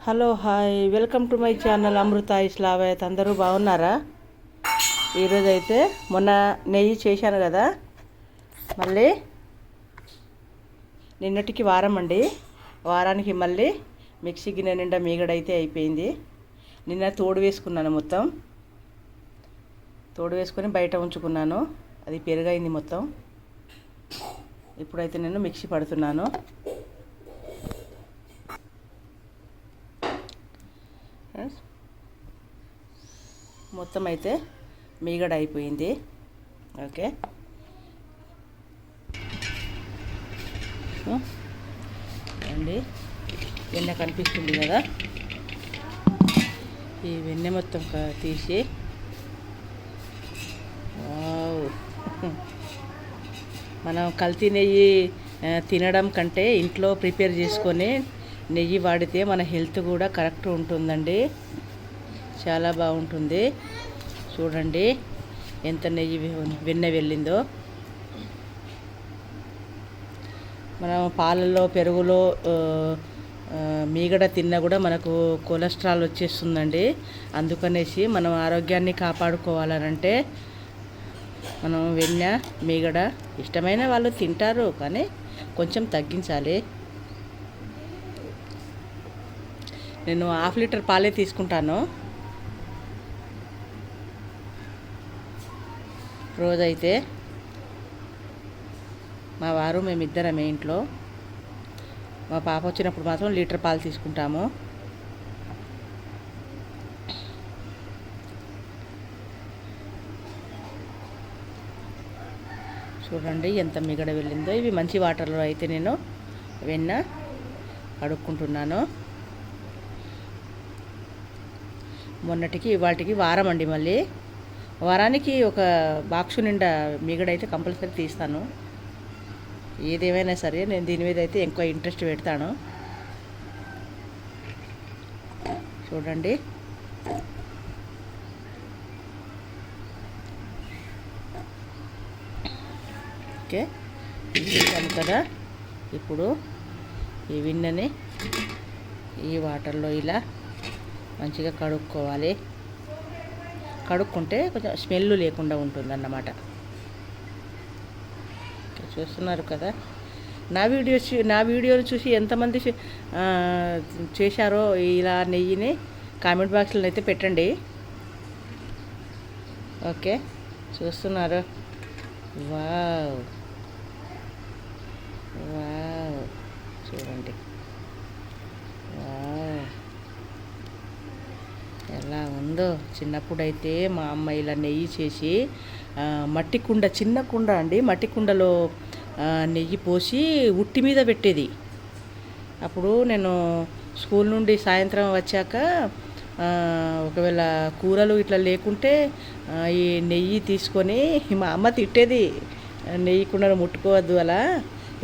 Hello hi welcome to my channel Amrutha Islavath. అందరూ బాగున్నారా? ఈరోజైతే మొన్న నెయ్యి చేశాను కదా, మళ్ళీ నిన్నటికి వారం అండి. వారానికి మళ్ళీ మిక్సీ గిన్నె నిండా మీగడైతే అయిపోయింది. నిన్న తోడు వేసుకున్నాను, మొత్తం తోడు వేసుకొని బయట ఉంచుకున్నాను. అది పెరుగైంది మొత్తం. ఇప్పుడైతే నేను మిక్సీ పడుతున్నాను. మొత్తం అయితే మీగడ అయిపోయింది. ఓకే, అండి వెన్నె కనిపిస్తుంది కదా, ఈ వెన్నె మొత్తం తీసి మనం కల్తీ నెయ్యి తినడం కంటే ఇంట్లో ప్రిపేర్ చేసుకొని నెయ్యి వాడితే మన హెల్త్ కూడా కరెక్ట్ ఉంటుందండి. చాలా బాగుంటుంది. చూడండి ఎంత నెయ్యి వెన్నె వెళ్ళిందో. మనం పాలల్లో పెరుగులో మీగడ తిన్నా కూడా మనకు కొలెస్ట్రాల్ వచ్చేస్తుందండి. అందుకనేసి మనం ఆరోగ్యాన్ని కాపాడుకోవాలనంటే మనం వెన్నె మీగడ ఇష్టమైన వాళ్ళు తింటారు, కానీ కొంచెం తగ్గించాలి. నేను 1/2 లీటర్ పాలే తీసుకుంటాను రోజైతే. మా వారు మేమిద్దరమే ఇంట్లో. మా పాప వచ్చినప్పుడు మాత్రం లీటర్ పాలు తీసుకుంటాము. చూడండి ఎంత మిగడ వెళ్ళిందో. ఇవి మంచి వాటర్లో అయితే నేను వెన్న కడుక్కుంటున్నాను. మొన్నటికి ఇవాటికి వారం అండి. మళ్ళీ వారానికి ఒక బాక్సు నిండా మీగడైతే కంపల్సరీ తీస్తాను. ఏదేమైనా సరే నేను దీని మీద అయితే ఎక్కువ ఇంట్రెస్ట్ పెడతాను. చూడండి ఓకే, తీసాను కదా. ఇప్పుడు ఈ విన్నని ఈ వాటర్లో ఇలా మంచిగా కడుక్కోవాలి. కడుక్కుంటే కొంచెం స్మెల్ లేకుండా ఉంటుందన్నమాట. చూస్తున్నారు కదా, నా వీడియోలు చూసి ఎంతమంది చేశారో ఇలా నెయ్యిని కామెంట్ బాక్స్లో అయితే పెట్టండి. ఓకే, చూస్తున్నారు. వావ్ వావ్, చూడండి వావ్ ఎలా ఉందో. చిన్నప్పుడైతే మా అమ్మ ఇలా నెయ్యి చేసి మట్టి కుండ, చిన్న కుండ అండి, మట్టి కుండలో నెయ్యి పోసి ఉట్టి మీద పెట్టేది. అప్పుడు నేను స్కూల్ నుండి సాయంత్రం వచ్చాక ఒకవేళ కూరలు ఇట్లా లేకుంటే ఈ నెయ్యి తీసుకొని, మా అమ్మ తిట్టేది, నెయ్యి కుండను ముట్టుకోవద్దు, అలా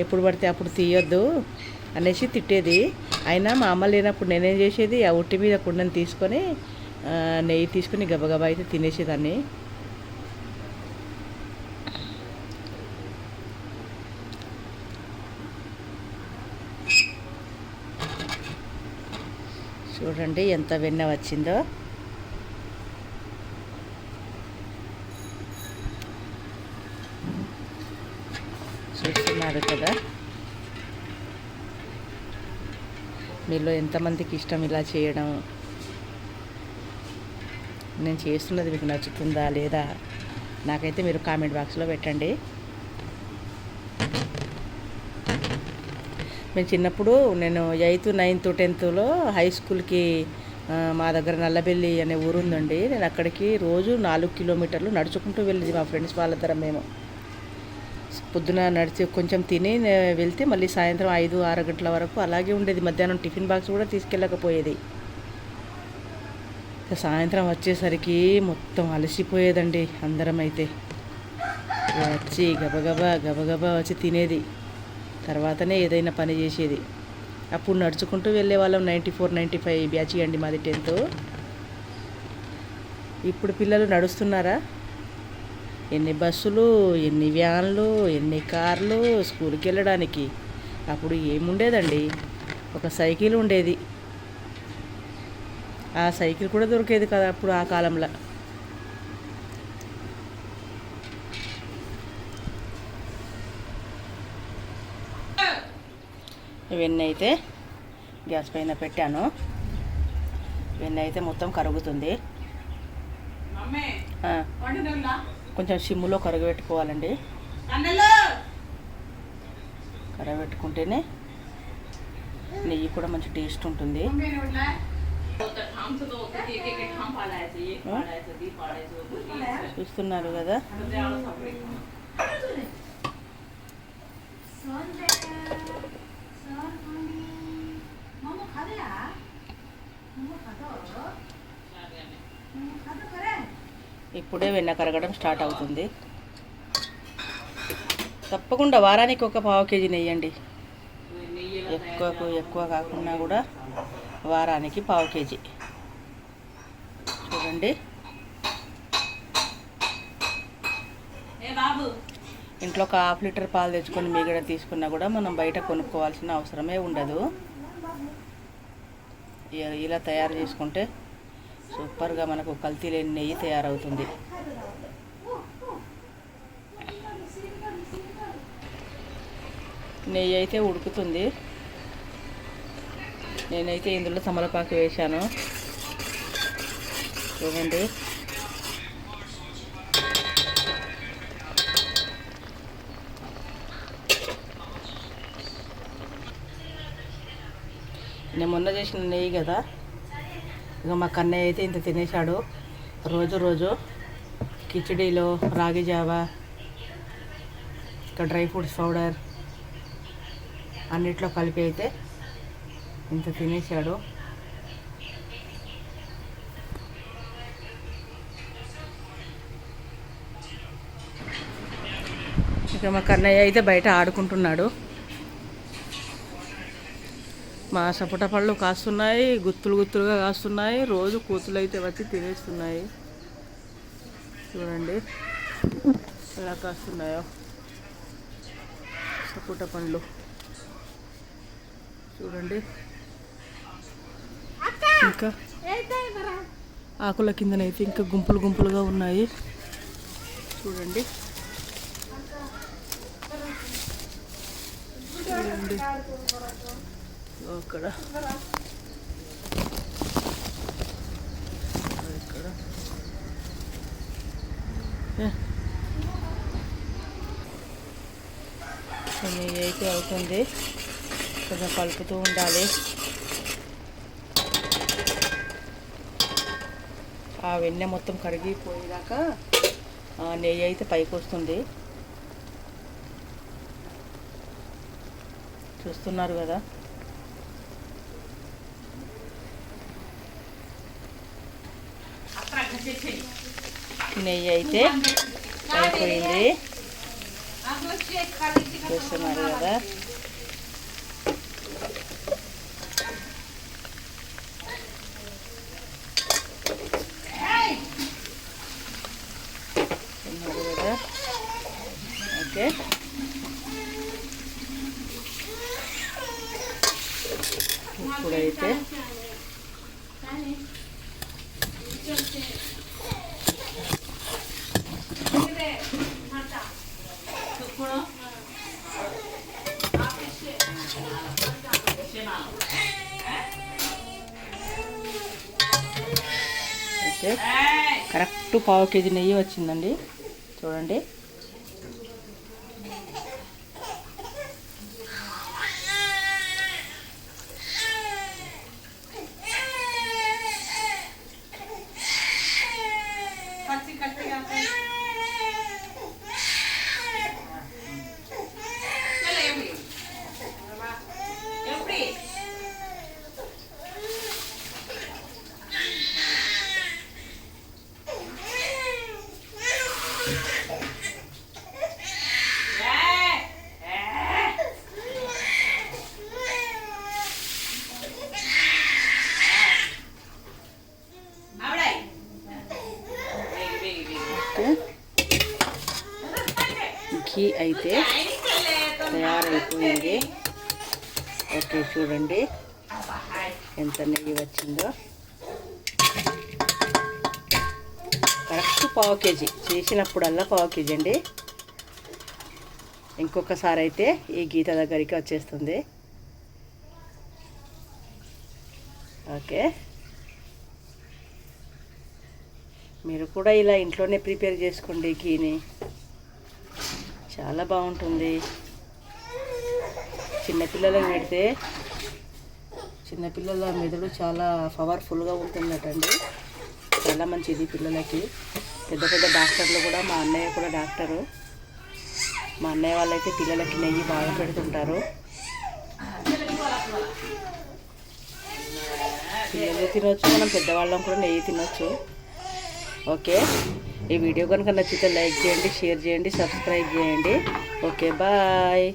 ఎప్పుడు పడితే అప్పుడు తీయొద్దు అనేసి తిట్టేది. అయినా మా అమ్మ లేనప్పుడు నేనేం చేసేది, ఆ ఉట్టి మీద కుండను తీసుకొని నెయ్యి తీసుకుని గబగబా అయితే తినేసేదాన్ని. చూడండి ఎంత వెన్న వచ్చిందో. చూస్తున్నారు కదా, మీలో ఎంతమందికి ఇష్టం ఇలా చేయడం? నేను చేస్తున్నది మీకు నచ్చుతుందా లేదా నాకైతే మీరు కామెంట్ బాక్స్లో పెట్టండి. మేము చిన్నప్పుడు నేను 8th, 9th, 10thలో హై స్కూల్కి మా దగ్గర నల్లబెల్లి అనే ఊరు ఉందండి. నేను అక్కడికి రోజు 4 కిలోమీటర్లు నడుచుకుంటూ వెళ్ళేది మా ఫ్రెండ్స్ వాళ్ళ దగ్గర. మేము పొద్దున నడిచి కొంచెం తిని వెళ్తే మళ్ళీ సాయంత్రం 5, 6 గంటల వరకు అలాగే ఉండేది. మధ్యాహ్నం టిఫిన్ బాక్స్ కూడా తీసుకెళ్ళకపోయేది. సాయంత్రం వచ్చేసరికి మొత్తం అలసిపోయేదండి. అందరం అయితే వచ్చి గబగబా వచ్చి తినేది, తర్వాతనే ఏదైనా పని చేసేది. అప్పుడు నడుచుకుంటూ వెళ్ళే వాళ్ళం. 94, 95 బ్యాచ్ అండి మాది 10th. ఇప్పుడు పిల్లలు నడుస్తున్నారా? ఎన్ని బస్సులు, ఎన్ని వ్యాన్లు, ఎన్ని కార్లు స్కూల్కి వెళ్ళడానికి. అప్పుడు ఏముండేదండి, ఒక సైకిల్ ఉండేది. ఆ సైకిల్ కూడా దొరికేది కదా అప్పుడు ఆ కాలంలో. వెన్న అయితే గ్యాస్ పైన పెట్టాను. వెన్న అయితే మొత్తం కరుగుతుంది. కొంచెం సిమ్ములో కరగబెట్టుకోవాలండి. కరగబెట్టుకుంటేనే నెయ్యి కూడా మంచి టేస్ట్ ఉంటుంది. చూస్తున్నారు కదా. ఇప్పుడే వెన్న కరగడం స్టార్ట్ అవుతుంది. తప్పకుండా వారానికి ఒక పావు కేజీ నెయ్యండి. ఎక్కువ కాకుండా కూడా వారానికి పావు కేజీ. చూడండి, ఇంట్లో ఒక ½ లీటర్ పాలు తెచ్చుకొని మీగడ తీసుకున్నా కూడా మనం బయట కొనుక్కోవాల్సిన అవసరమే ఉండదు. ఇలా తయారు చేసుకుంటే సూపర్గా మనకు కల్తీ లేని నెయ్యి తయారవుతుంది. నెయ్యి అయితే ఉడుకుతుంది. నేనైతే ఇందులో తమలపాకు వేశాను. చూడండి, నేను మొన్న చేసిన నెయ్యి కదా. ఇక మా కన్నయ్య అయితే ఇంత తినేశాడు. రోజు కిచిడీలో రాగి జావా, ఇంకా డ్రై ఫ్రూట్స్ పౌడర్ అన్నిట్లో కలిపి అయితే ఇంత తినేశాడు. ఇక మా కన్నయ్య అయితే బయట ఆడుకుంటున్నాడు. మా సపోట పళ్ళు కాస్తున్నాయి, గుత్తులుగా కాస్తున్నాయి. రోజు కూతులు అయితే వచ్చి తినేస్తున్నాయి. చూడండి ఎలా కాస్తున్నాయో సపోట పండ్లు. చూడండి, ఇంకా ఆకుల కిందనైతే ఇంకా గుంపులుగా ఉన్నాయి. చూడండి, అక్కడ ఇక్కడ నెయ్యి అయితే అవుతుంది. కొంచెం కలుపుతూ ఉండాలి. ఆ వెన్నె మొత్తం కరిగిపోయేదాకా నెయ్యి అయితే పైకి వస్తుంది. చూస్తున్నారు కదా. నెయ్యి అయితే అయిపోయింది. చూస్తున్నారు కదా. ఓకే, ఇప్పుడైతే కరెక్ట్ పావు కేజీ నెయ్యి వచ్చిందండి. చూడండి, ఘీ అయితే తయారైపోయింది. ఓకే, చూడండి ఎంత నెయ్యి వచ్చిందో. కరెక్ట్ పావు కేజీ, చేసినప్పుడల్లా పావు కేజీ అండి. ఇంకొకసారి అయితే ఈ గీత దగ్గరికి వచ్చేస్తుంది. ఓకే, మీరు కూడా ఇలా ఇంట్లోనే ప్రిపేర్ చేసుకోండి. గీని చాలా బాగుంటుంది. చిన్నపిల్లలకు పెడితే చిన్నపిల్లల మెదడు చాలా పవర్ఫుల్గా ఉంటుందటండి. చాలా మంచిది పిల్లలకి. పెద్ద పెద్ద డాక్టర్లు కూడా, మా అన్నయ్య కూడా డాక్టరు. మా అన్నయ్య వాళ్ళైతే పిల్లలకి నెయ్యి బాగా పెడుతుంటారు. పిల్లలు తినొచ్చు, మనం పెద్దవాళ్ళం కూడా నెయ్యి తినొచ్చు. ఓకే, ఈ వీడియో కనుక నచ్చితే లైక్ చేయండి, షేర్ చేయండి, సబ్స్క్రైబ్ చేయండి. Okay, bye.